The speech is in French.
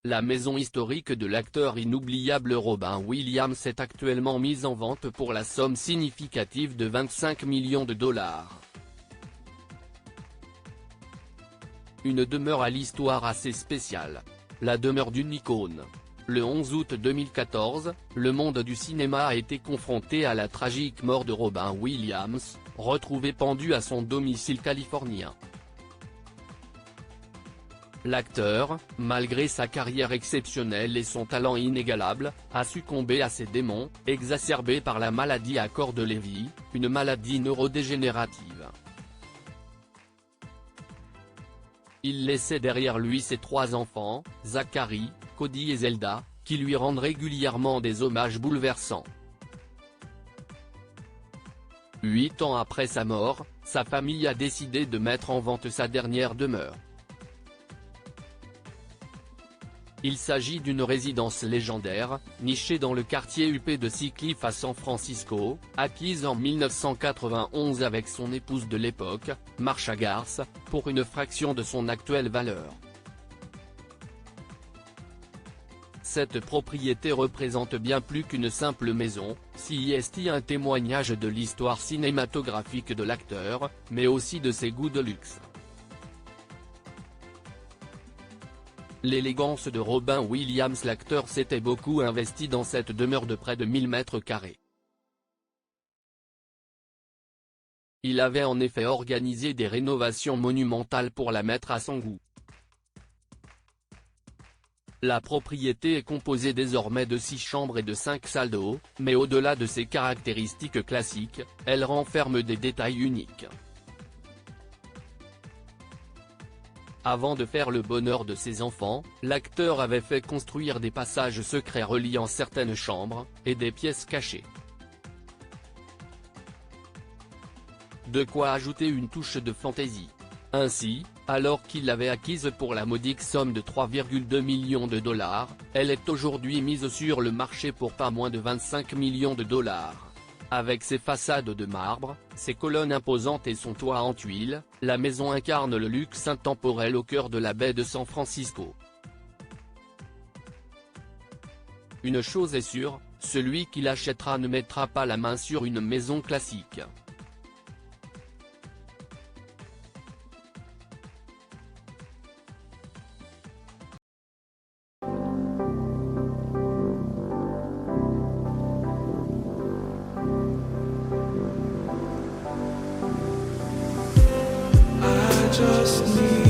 La maison historique de l'acteur inoubliable Robin Williams est actuellement mise en vente pour la somme significative de 25 millions de dollars. Une demeure à l'histoire assez spéciale. La demeure d'une icône. Le 11 août 2014, le monde du cinéma a été confronté à la tragique mort de Robin Williams, retrouvé pendu à son domicile californien. L'acteur, malgré sa carrière exceptionnelle et son talent inégalable, a succombé à ses démons, exacerbés par la maladie à corps de Lévy, une maladie neurodégénérative. Il laissait derrière lui ses 3 enfants, Zachary, Cody et Zelda, qui lui rendent régulièrement des hommages bouleversants. 8 ans après sa mort, sa famille a décidé de mettre en vente sa dernière demeure. Il s'agit d'une résidence légendaire, nichée dans le quartier huppé de Sea Cliff à San Francisco, acquise en 1991 avec son épouse de l'époque, Marsha Garth, pour une fraction de son actuelle valeur. Cette propriété représente bien plus qu'une simple maison, si est un témoignage de l'histoire cinématographique de l'acteur, mais aussi de ses goûts de luxe. L'élégance de Robin Williams. L'acteur s'était beaucoup investi dans cette demeure de près de 1000 mètres carrés. Il avait en effet organisé des rénovations monumentales pour la mettre à son goût. La propriété est composée désormais de 6 chambres et de 5 salles d'eau, mais au-delà de ses caractéristiques classiques, elle renferme des détails uniques. Avant de faire le bonheur de ses enfants, l'acteur avait fait construire des passages secrets reliant certaines chambres, et des pièces cachées. De quoi ajouter une touche de fantaisie. Ainsi, alors qu'il l'avait acquise pour la modique somme de 3,2 millions de dollars, elle est aujourd'hui mise sur le marché pour pas moins de 25 millions de dollars. Avec ses façades de marbre, ses colonnes imposantes et son toit en tuiles, la maison incarne le luxe intemporel au cœur de la baie de San Francisco. Une chose est sûre, celui qui l'achètera ne mettra pas la main sur une maison classique. Just need